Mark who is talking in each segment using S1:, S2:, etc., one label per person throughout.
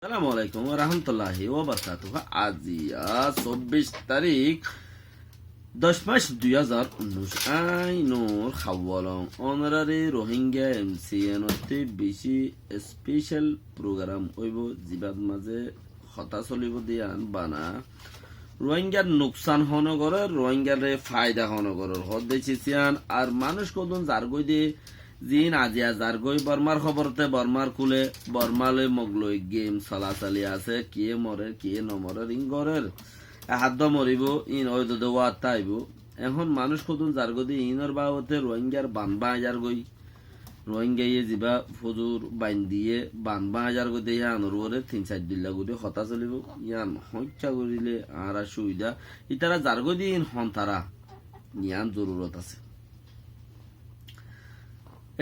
S1: আসসালামু আলাইকুম ওয়া রাহমাতুল্লাহি ওয়া বারাকাতুহু। আজিয়া 24 তারিখ 10 মাস 2019 আইনুর খাওয়ালং অনারারি রোহিঙ্গা এমসিএন অতি বেশি স্পেশাল প্রোগ্রাম হইব জিবাদ মাঝে হতা চলিব দিয়ান বানা রোহিঙ্গার নুকসান হনগরের রোহিঙ্গারে ফায়দা হনগরের হদ দেছিয়ান আর মানুষ কদন জারগই দিয়ে জিন আজিয়া জারগই বর্মার খবরতে বর্মার কুলে বর্মালে মগলই গেম চলাচলি আছে কিয়ে মরে কিয়ে নমরে রিঙ্গরের হাত মরিব ইন ওইদ ওয়াত আইব এখন মানুষ কদন জারগদি ইনর বাবতে রোহিঙ্গার বানবা হাজার গই রোহিঙ্গাইয়ে যিবা ফজুর বাইন দিয়ে বানবা হাজার গই দিয়ে আনর ওরে 3-4 দিল্লা গুদি হতা চলিব ইয়ান হত্যা করিলে আর সুবিধা ইতারা জারগদি ইন হন তারা ইয়ান জরুরত আছে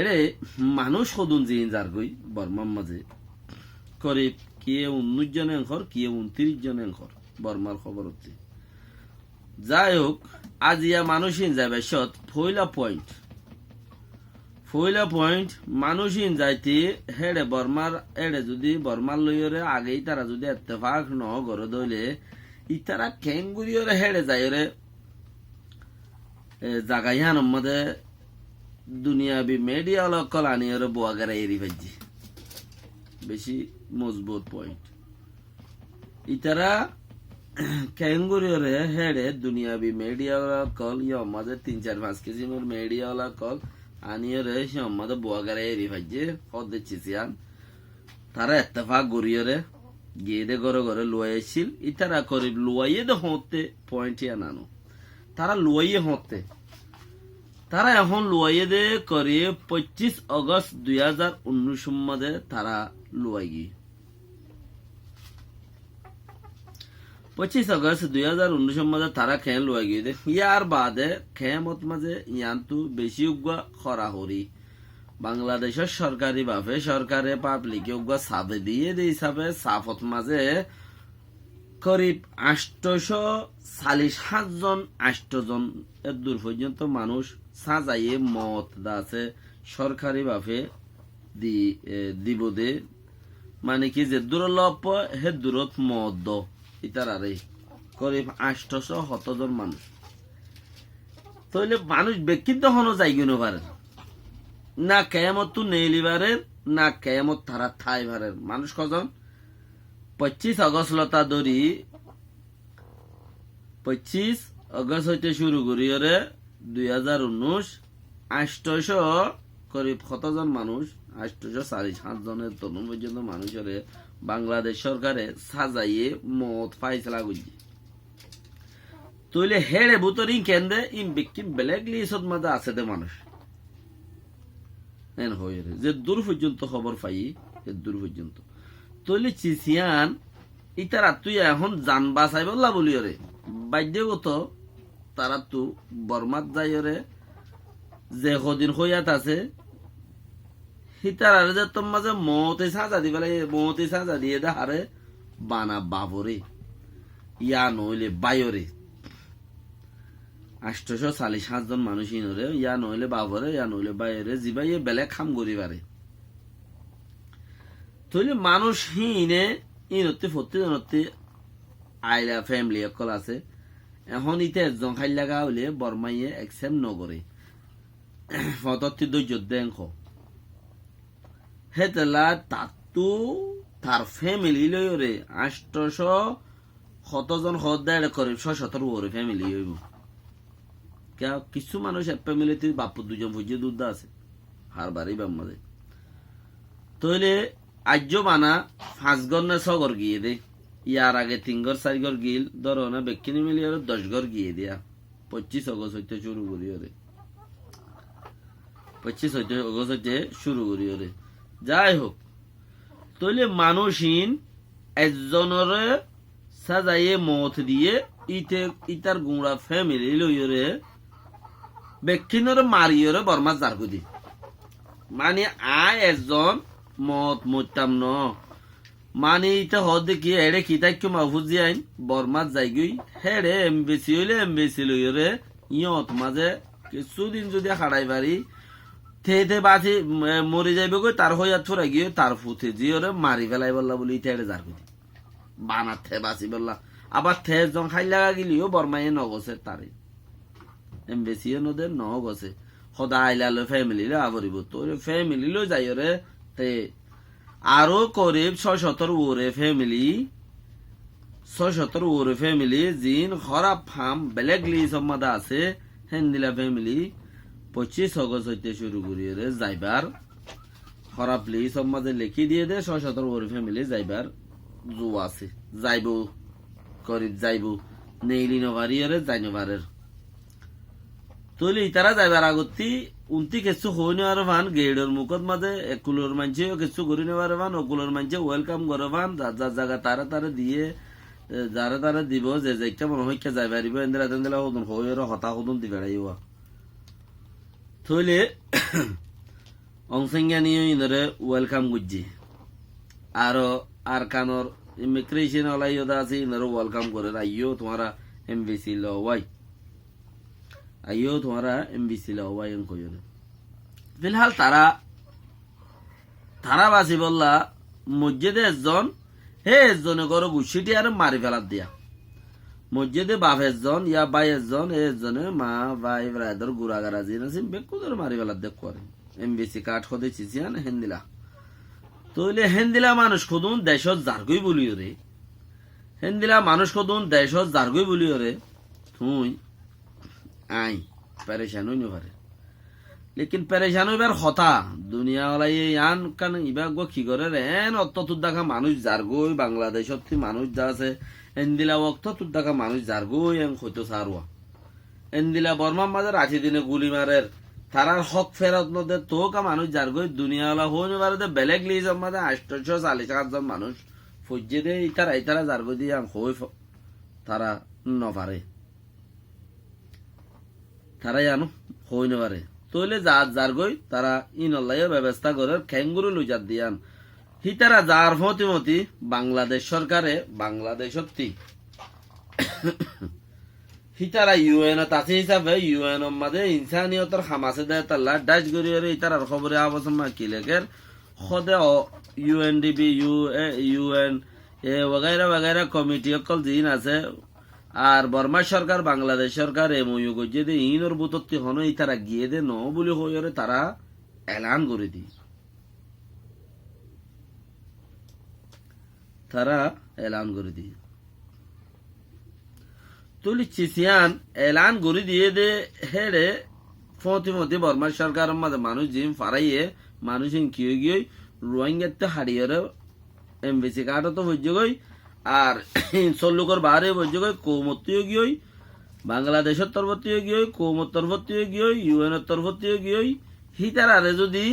S1: এরে মানুষ সদুন জিন জারগই বর্মার মাঝে করিব কিয়ে 19 জন এঙ্কর কিয়ে 29 জন এঙ্কর বর্মার খবর হচ্ছে যাই হোক আজিয়া মানুষিন যাবে সৎ ফইলা পয়েন্ট মানুষিন যাইতে হেড়ে বর্মার এড়ে যদি বর্মার লইরে আগেই তারা যদি এত্তেফাক ন গড়ে দইলে ইতারা কেঙ্গুরিয়রে হেড়ে যাইরে জাগাইহান মধ্যে দুনিয়াবি মেডিয়া লকল আনিয়রে বোয়াগারা এরি ভাজি বেশি মজবুত পয়েন্ট ইতারা ক্যাঙ্গুরিয়রে হেড়ে দুনিয়াবি মেডিয়া কল ইয় মাঝে 3-4-5 কেজি মোর মেডিয়া কল আনিয়রে সে মাঝে বোয়াগারা এরি ভাজি হদ দিচ্ছিয়ান তারা এত্তেফাক গড়িয়রে গিয়ে দে ঘরে ঘরে লুয়াইছিল ইতারা করিব লুয়াইয়ে দে হতে পয়েন্ট আনানো তারা লুয়াইয়ে হতে তারা এখন লুয়াইয়ে দে করে 25 আগস্ট 2019 মধ্যে তারা লুয়াই গিয়ে 25 আগস্ট 2019 মধ্যে তারা খেয়ে লুয়াই গিয়ে দে ইয়ার বাদে খেয়ে মত মাঝে ইয়ান্তু বেশি উগা খরা হরি বাংলাদেশের সরকারি ভাবে সরকারে পাবলিকে উগা সাবে দিয়ে দে হিসাবে সাফত মাঝে করিব 847 জন 8 জন এর দূর পর্যন্ত মানুষ সাজাইয়ে মত দাসে সরকারি ভাবে দিব দে মানে কি যে দূরলপ হে দূরত মত দ ইতারারে করিব 870 জন মানুষ তাইলে মানুষ ব্যক্তিত্ব হনো যাইগিনো পারে না কেয়ামত তু নেইলিবারের না কেয়ামত তারা থাই ভারের মানুষ কজন 25 আগস্ট লতা ধরি 25 আগস্ট হইতে শুরু করিয়রে 2019 800 করিব কতজন মানুষ 847 জনের তরুণ পর্যন্ত মানুষের বাংলাদেশ সরকারে সাজাইয়ে মত ফাইসলা করছে তইলে হেড়ে বুতরি কেন্দ্রে ইন বিকিম ব্ল্যাক লিস্টত মাঝে আছে দে মানুষ এন হয়ে যে দূর পর্যন্ত খবর পাই এ দূর পর্যন্ত তইলে চিসিয়ান ইতারা তুই এখন জান বাঁচাই বললা বলিওরে বাধ্যগত তারা তো বর্মাত যাইরে যে কদিন হইয়াত আছে হিতার যে তোর মাঝে মতে সাজা দি বেলা মতে সাজা দিয়ে দে হারে বানা বাবরে ইয়া নইলে বায়রে 847 জন মানুষ ইনরে ইয়া নইলে বাবরে ইয়া নইলে বায়রে জিবাইয়ে বেলে খাম করিবারে তইলে মানুষ হিনে ইনতে ফতে জনতে আইলা ফ্যামিলি অকল আছে এখন ইতে একজন খাই লাগা হইলে বর্মাইয়ে একসেপ্ট নগরে ফতত্তি ধৈর্য দেখ হেতলা তাতু তার ফ্যামিলি লইরে 800 জন হদ দেড় করে 617 ওরে ফ্যামিলি হইব কিছু মানুষ এক ফ্যামিলিতে বাপু 2 জন ভুজিয়ে দুধ আছে হার বাড়ি বাম্মাদে তইলে আজ্য বানা 5 ঘর না 6 ঘর গিয়ে দে ইয়ার আগে 3 ঘর 4 ঘর গিল ধরো না বেকিনি মিলিয়ে 10 ঘর গিয়ে দিয়া 25 আগস্ট হইতে শুরু করি ওরে 25 আগস্ট হইতে শুরু করি ওরে যাই হোক তইলে মানুষিন একজনরে সাজাইয়ে মত দিয়ে ইতার গুঁড়া ফ্যামিলি লইরে বেকিনরে মারিয়রে বর্মা জারগুদি মানে আয় একজন মত মরতাম ন মানে ইটা হদ দেখি হেড়ে কিতাক্য মাহফুজি আইন বর্মাত যাইগই হেড়ে এমবেসি হইলে এমবেসি লইরে ইয়ত মাঝে কিছুদিন যদি হারাই পারি থে বাঁচি মরি যাইবে গই তার হইয়া থোরা গিয়ে তার ফুতে যে ওরে মারি ফেলাই বললা বলি ইতে যার কই বানার থে বাঁচি বললা আবার থে জন খাই লাগা গিলিও বরমাইয়ে নগছে তারে এমবেসিও নদের নগছে সদা আইলালো ফ্যামিলি রে আবরিব তোর ফ্যামিলি লো যাই রে তে আরো করিব 670 ওরে ফ্যামিলি 670 ওরে ফ্যামিলি জিন খরাব ফার্ম বেলেগ লি সম্মাদা আছে হেন্দিলা ফ্যামিলি 25 অগস্ট হইতে শুরু করিয়ে রে যাইবার খরাব লি সম্মাদে লিখি দিয়ে দে 670 ওরে ফ্যামিলি যাইবার জো আছে যাইব করিব যাইব নেইলি নবারি রে যাইনবারের তলি তারা যাইবার আগতি উন্তি কিছু হই নেওয়ার ভান গেডর মুখত মাঝে একুলোর মানছে কিছু করি নেওয়ার ভান অকুলোর মানছে ওয়েলকাম করে ভান যার জায়গা তারা তারা দিয়ে যারা তারা দিব যে যেটা মনে হইকে যাই পারিব এন্দিরা তেন্দিলা হদুন হইর হতা হদুন দিবে রাইবা থইলে অংসংজ্ঞা নিয়ে ইনরে ওয়েলকাম গুজি আরো আর কানর ইমিগ্রেশন ওলাইয়দা আছে ইনরে ওয়েলকাম করে আইও তোমারা এমবিসি লওয়াই আইও তোমারা এমবিসি লওয়াই এন কইও ফিলহাল তারা বাসি বললা মসজিদে একজন হে একজনে করো গুছিটি আর মারি ফেলার দিয়া মসজিদে বাপ একজন ইয়া বাই একজন একজনে মা ভাই ব্রাদার গুড়াগারা জিন আছে বেকুদের মারি ফেলার দেখ করে এমবিসি কার্ড খদে চিচিয়ান হেন্দিলা তইলে হেন্দিলা মানুষ খুদুন দেশত জারগই বলিও রে হেন্দিলা মানুষ খুদুন দেশত জারগই বলিও রে তুই আই পরেশান হইনি পারে লেকিন পরেশান হইবার কথা দুনিয়া ওলাই আন কান ইবা গো কি করে রে এন অত তুর দেখা মানুষ জারগই বাংলাদেশত মানুষ যা আছে এন্দিলা অক্ত তুর দেখা মানুষ জারগই এন হইতো সারুয়া এন্দিলা বর্মার মাঝে 80 দিনে গুলি মারের তারার হক ফেরত নদে তো কা মানুষ জারগই দুনিয়া ওলা হইনি পারে বেলেগ লিজ মাঝে 840 জন মানুষ ফজ্জে দে ইতারা জারগই দিয়ে হই তারা নপারে তারা জানো হই নপারে তইলে যার গই তারা ইনল্লাইও ব্যবস্থা করে খেঙ্গুরু লুজার দিয়ান হিতারা যার মতি বাংলাদেশ সরকারে বাংলাদেশ সত্যি হিতারা ইউএন আছে হিসাবে ইউএন মাঝে ইনসানিয়তর হামাসে দেয় তাল্লা ডাচ গরিয়ে ইতারার খবরে আবসম কি লেখের খদে ইউএনডিবি ইউএন এ ওগাইরা ওগাইরা কমিটি অকল জিন আছে আর বর্মা সরকার বাংলাদেশ সরকার এমইউ গজে দে ইনর বুতত্তি হন ইতারা গিয়ে দে ন বলি হইরে তারা এলান করে দি তারা এলান করে দি তুলি চিসিয়ান এলান করে দিয়ে দে হেরে ফতি বর্মা সরকার মাঝে মানুষ জিম ফারাইয়ে মানুষ কি গিয়ে রোহিঙ্গাতে হারিয়ে এমবিসি কার্ড তো হইছে গই আর সল্লুকর বাহারে বলছে কৌমত্তীয় গিয়ে বাংলাদেশের তরফতীয় গিয়ে কৌমত তরফতীয় গিয়ে ইউএনের তরফতীয় গিয়ে হিতার আরে যদি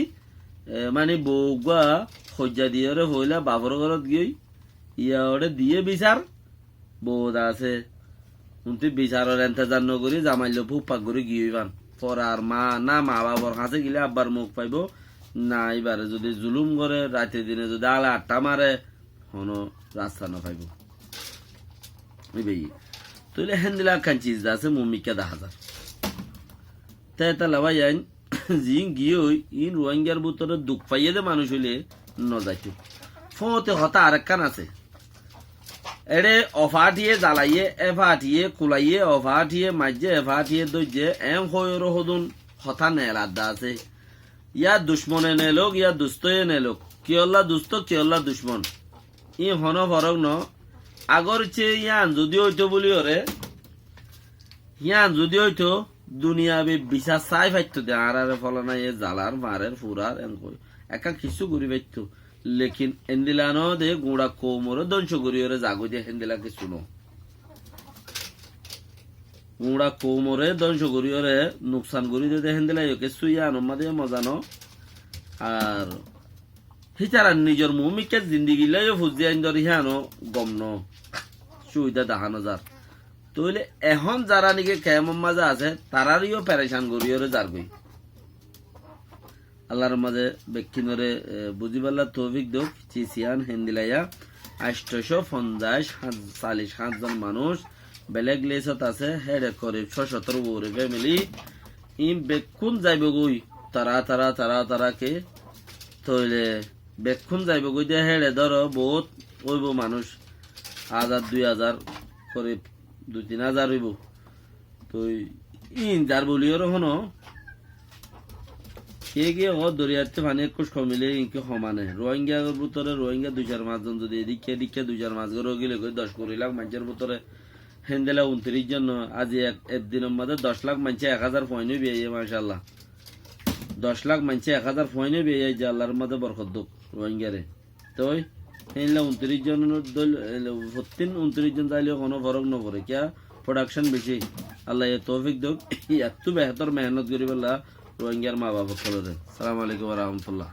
S1: মানে বউগা সজ্জা দিয়ে হইলা বাবর ঘরত গিয়ে ইয়া ওরে দিয়ে বিচার বউদা আছে উনতি বিচারের এন্তজার নগরী জামাইল ফুপাক করে গিয়ে বান পরার মা না মা বাবার কাছে গেলে আব্বার মুখ পাইব না এবারে যদি জুলুম করে রাতে দিনে যদি আলা আটটা মারে হনো রাস্তা না পাইব তইলে হেন্দিলা খান চিজ আছে মুমিকা 10,000 তেতালা ভাই জিং গিয়ে ইন রোহিঙ্গার ভিতরে দুঃখ পাইয়ে দে মানুষ হইলে ন যাইতো ফতে হতা আরেকখান আছে এড়ে অফাটিয়ে জ্বালাইয়ে এফাটিয়ে কুলাইয়ে অফাটিয়ে মাঝে এফাটিয়ে দইজে এম হইর হদুন হতা নেলাদা আছে ইয়া দুশ্মনে নেলোক ইয়া দুস্তয়ে নেলোক কিয়ল্লা দুস্ত কিয়ল্লা দুশ্মন ই হন ফরক ন আগর চেয়ে ইয়ান যদি হইতো বলি ওরে ইয়ান যদি হইতো দুনিয়া বিচার চাই পাইতো দে আর ফলানা এ জালার মারের ফুরার এন কই একা কিছু করি পাইতো লেকিন এন্দিলানো দে গুড়া কোমরে ধ্বংস করি ওরে জাগো দিয়ে হেন্দিলা কিছু ন গুড়া কোমরে ধ্বংস করি ওরে নুকসান করি দে হেন্দিলা কিছু ইয়ান মাদে মজানো আর হিতারা নিজের মুমিকে জিন্দিগি লাই ফুজি আইন ধরি হানো গম ন সুবিধা দেখানো যার তইলে এখন যারা নাকি কেমন মাঝে আছে তারারিও পেরেশান করিও যার গই আল্লাহর মাঝে ব্যক্তিনরে বুঝিবাল্লা তৌফিক দোক চিসিয়ান হেন্দিলাইয়া 850 জন মানুষ বেলেগ লেসত আছে হেডে করে 670 ওরে ফ্যামিলি ই বেকুন যাইব গই তারা তারা তারা তারা কে তইলে বেক্ষণ যাইব কই দিয়া হেড়ে ধরো বহুত হইব মানুষ 1000 2000 করে 2-3000 হইব তো ইন যার বলিও হনো কে গিয়ে ও দরিয়াতে পানি একটু কমিলে ইনকে সমানে রোহিঙ্গা ভিতরে রোহিঙ্গা 2-4 জন যদি এদিকে এদিকে 2-4 করে গেলে কই 10 লাখ মানুষের ভিতরে হেন্দেলা 29 জন আজি একদিনের মধ্যে 10 লাখ মানুষ 1000 পয়েন্ট বিয়ে মাশাআল্লাহ 10 লাখ মানুষ 1000 পয়েন্ট বিয়ে যে আল্লাহর মধ্যে বরকত দুক রোহিঙ্গারে তো হেনলা 29 জন দল 29 জন যাইলে কোনো ফরক ন পড়ে কিয়া প্রোডাকশন বেশি আল্লাহ এ তৌফিক দুক এত বেহতর মেহনত করি বলা রোহিঙ্গার মা বাবা করে। আসসালামু আলাইকুম ওয়া রাহমাতুল্লাহ।